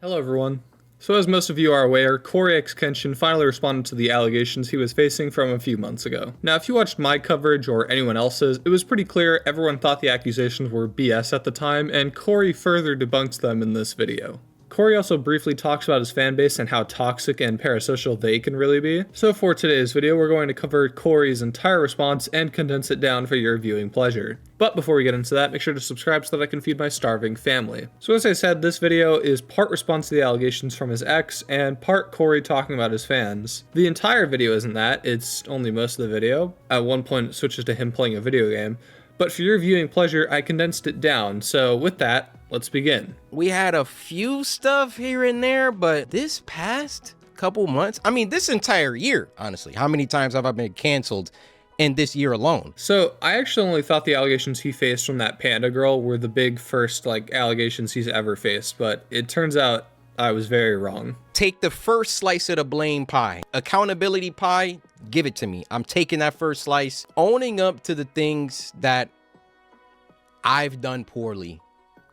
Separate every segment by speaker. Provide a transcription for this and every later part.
Speaker 1: Hello everyone. So as most of you are aware, CoryxKenshin finally responded to the allegations he was facing from a few months ago. Now if you watched my coverage or anyone else's, it was pretty clear everyone thought the accusations were BS at the time, and Cory further debunks them in this video. Cory also briefly talks about his fanbase and how toxic and parasocial they can really be. So for today's video, we're going to cover Cory's entire response and condense it down for your viewing pleasure. But before we get into that, make sure to subscribe so that I can feed my starving family. So as I said, this video is part response to the allegations from his ex and part Cory talking about his fans. The entire video isn't that, it's only most of the video. At one point it switches to him playing a video game. But for your viewing pleasure, I condensed it down. So with that, let's begin.
Speaker 2: We had a few stuff here and there, but this past couple months, I mean, this entire year, honestly, how many times have I been canceled in this year alone?
Speaker 1: So I actually only thought the allegations he faced from that panda girl were the big first allegations he's ever faced, but it turns out I was very wrong.
Speaker 2: Take the first slice of the blame pie. Accountability pie, give it to me. I'm taking that first slice, owning up to the things that I've done poorly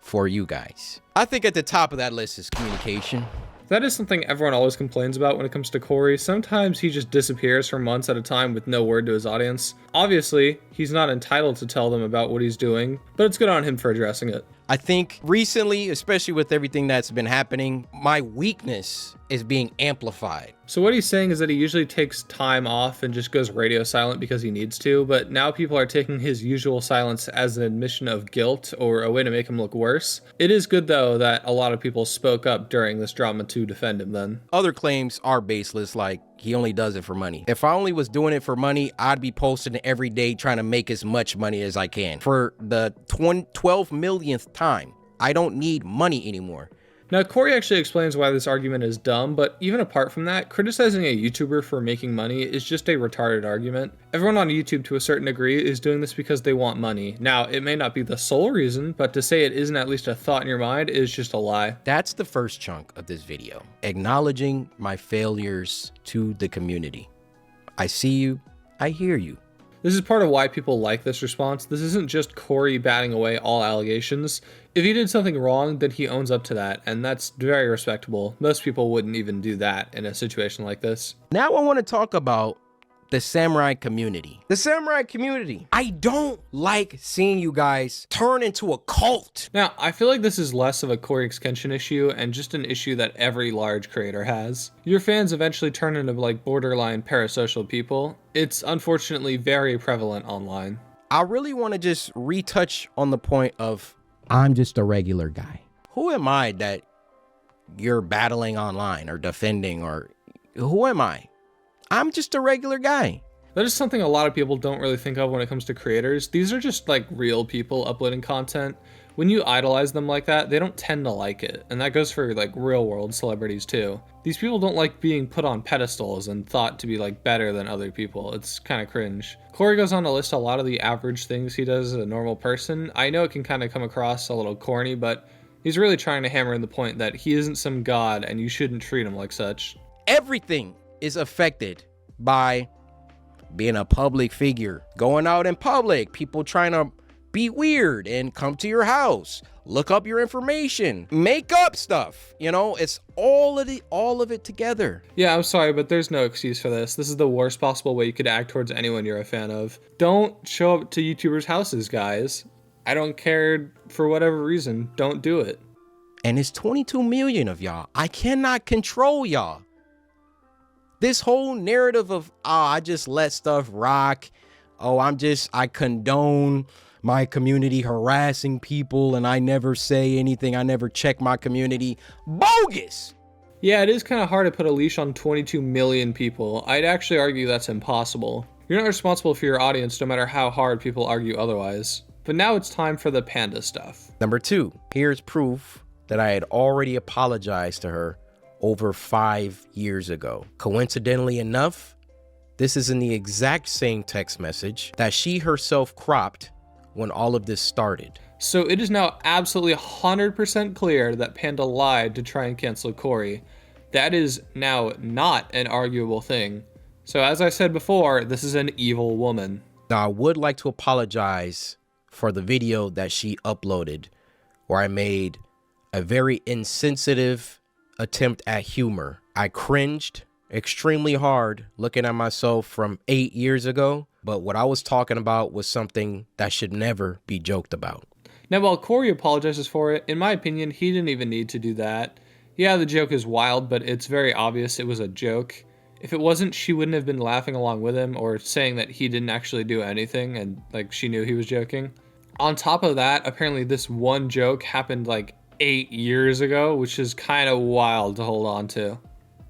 Speaker 2: for you guys. I think at the top of that list is communication.
Speaker 1: That is something everyone always complains about when it comes to Cory. Sometimes he just disappears for months at a time with no word to his audience. Obviously, he's not entitled to tell them about what he's doing, but it's good on him for addressing it.
Speaker 2: I think recently, especially with everything that's been happening, my weakness is being amplified.
Speaker 1: So what he's saying is that he usually takes time off and just goes radio silent because he needs to, but now people are taking his usual silence as an admission of guilt or a way to make him look worse. It is good though that a lot of people spoke up during this drama to defend him then.
Speaker 2: Other claims are baseless, like he only does it for money. If I only was doing it for money, I'd be posting it every day trying to make as much money as I can. For the 12 millionth time, I don't need money anymore.
Speaker 1: Now, Cory actually explains why this argument is dumb, but even apart from that, criticizing a YouTuber for making money is just a retarded argument. Everyone on YouTube, to a certain degree, is doing this because they want money. Now, it may not be the sole reason, but to say it isn't at least a thought in your mind is just a lie.
Speaker 2: That's the first chunk of this video. Acknowledging my failures to the community. I see you, I hear you.
Speaker 1: This is part of why people like this response. This isn't just Cory batting away all allegations. If he did something wrong, then he owns up to that, and that's very respectable. Most people wouldn't even do that in a situation like this.
Speaker 2: Now I want to talk about the samurai community. The samurai community. I don't like seeing you guys turn into a cult.
Speaker 1: Now, I feel like this is less of a CoryxKenshin issue and just an issue that every large creator has. Your fans eventually turn into borderline parasocial people. It's unfortunately very prevalent online.
Speaker 2: I really want to just retouch on the point of I'm just a regular guy. Who am I that you're battling online or defending, or who am I? I'm just a regular guy.
Speaker 1: That is something a lot of people don't really think of when it comes to creators. These are just real people uploading content. When you idolize them like that, they don't tend to like it. And that goes for real world celebrities too. These people don't like being put on pedestals and thought to be better than other people. It's kind of cringe. Cory goes on to list a lot of the average things he does as a normal person. I know it can kind of come across a little corny, but he's really trying to hammer in the point that he isn't some god and you shouldn't treat him like such.
Speaker 2: Everything is affected by being a public figure, going out in public, people trying to be weird and come to your house, look up your information, make up stuff. You know, it's all of it together.
Speaker 1: Yeah, I'm sorry, but there's no excuse for this. This is the worst possible way you could act towards anyone you're a fan of. Don't show up to YouTubers' houses, guys. I don't care for whatever reason. Don't do it.
Speaker 2: And it's 22 million of y'all. I cannot control y'all. This whole narrative of, I just let stuff rock. I condone my community harassing people and I never say anything. I never check my community. Bogus.
Speaker 1: Yeah, it is kind of hard to put a leash on 22 million people. I'd actually argue that's impossible. You're not responsible for your audience no matter how hard people argue otherwise. But now it's time for the panda stuff.
Speaker 2: Number 2, here's proof that I had already apologized to her over 5 years ago. Coincidentally enough, this is in the exact same text message that she herself cropped when all of this started.
Speaker 1: So it is now absolutely 100% clear that Panda lied to try and cancel Cory. That is now not an arguable thing. So as I said before, this is an evil woman.
Speaker 2: Now I would like to apologize for the video that she uploaded where I made a very insensitive attempt at humor. I cringed extremely hard looking at myself from 8 years ago, but what I was talking about was something that should never be joked about.
Speaker 1: Now, while Cory apologizes for it, in my opinion, he didn't even need to do that. Yeah, the joke is wild, but it's very obvious it was a joke. If it wasn't, she wouldn't have been laughing along with him or saying that he didn't actually do anything and like she knew he was joking. On top of that, apparently this one joke happened like 8 years ago, which is kind of wild to hold on to.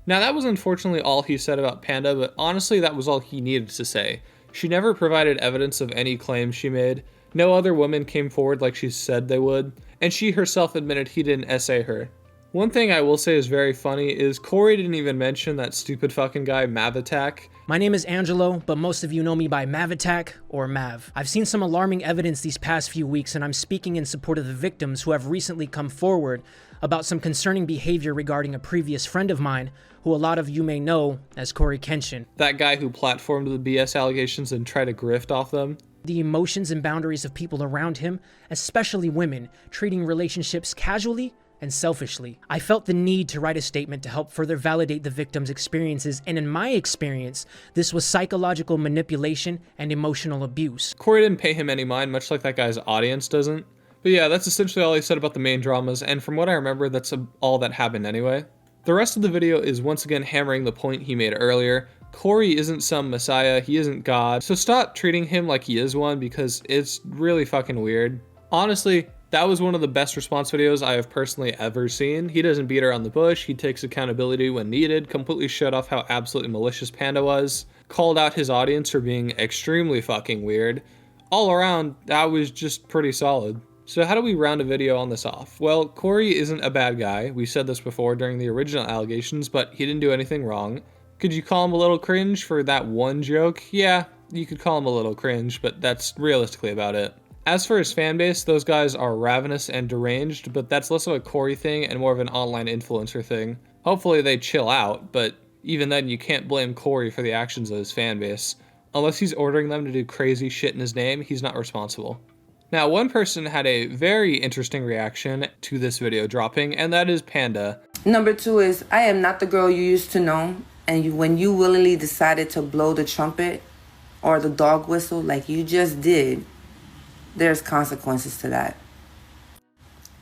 Speaker 1: Now, that was unfortunately all he said about Panda, but honestly, that was all he needed to say. She never provided evidence of any claims she made. No other women came forward like she said they would, and she herself admitted he didn't essay her. One thing I will say is very funny is Cory didn't even mention that stupid fucking guy, Mav-Attack.
Speaker 3: My name is Angelo, but most of you know me by Mav-Attack or Mav. I've seen some alarming evidence these past few weeks, and I'm speaking in support of the victims who have recently come forward about some concerning behavior regarding a previous friend of mine, who a lot of you may know as CoryxKenshin.
Speaker 1: That guy who platformed the BS allegations and tried to grift off them.
Speaker 3: The emotions and boundaries of people around him, especially women, treating relationships casually and selfishly. I felt the need to write a statement to help further validate the victim's experiences, and in my experience, this was psychological manipulation and emotional abuse.
Speaker 1: Cory didn't pay him any mind, much like that guy's audience doesn't. But yeah, that's essentially all he said about the main dramas, and from what I remember, that's all that happened anyway. The rest of the video is once again hammering the point he made earlier. Cory isn't some messiah, he isn't God, so stop treating him like he is one because it's really fucking weird. Honestly, that was one of the best response videos I have personally ever seen. He doesn't beat around the bush, he takes accountability when needed, completely shut off how absolutely malicious Panda was, called out his audience for being extremely fucking weird. All around, that was just pretty solid. So how do we round a video on this off? Well, Cory isn't a bad guy. We said this before during the original allegations, but he didn't do anything wrong. Could you call him a little cringe for that one joke? Yeah, you could call him a little cringe, but that's realistically about it. As for his fanbase, those guys are ravenous and deranged, but that's less of a Cory thing and more of an online influencer thing. Hopefully they chill out, but even then you can't blame Cory for the actions of his fanbase. Unless he's ordering them to do crazy shit in his name, he's not responsible. Now, one person had a very interesting reaction to this video dropping, and that is Panda.
Speaker 4: Number 2 is, I am not the girl you used to know, and when you willingly decided to blow the trumpet or the dog whistle like you just did, there's consequences to that.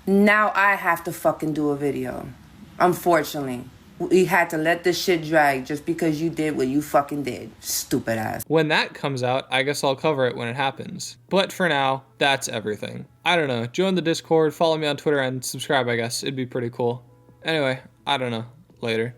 Speaker 4: Now I have to fucking do a video. Unfortunately, we had to let this shit drag just because you did what you fucking did. Stupid ass.
Speaker 1: When that comes out, I guess I'll cover it when it happens. But for now, that's everything. I don't know, join the Discord, follow me on Twitter, and subscribe, I guess. It'd be pretty cool. Anyway, I don't know. Later.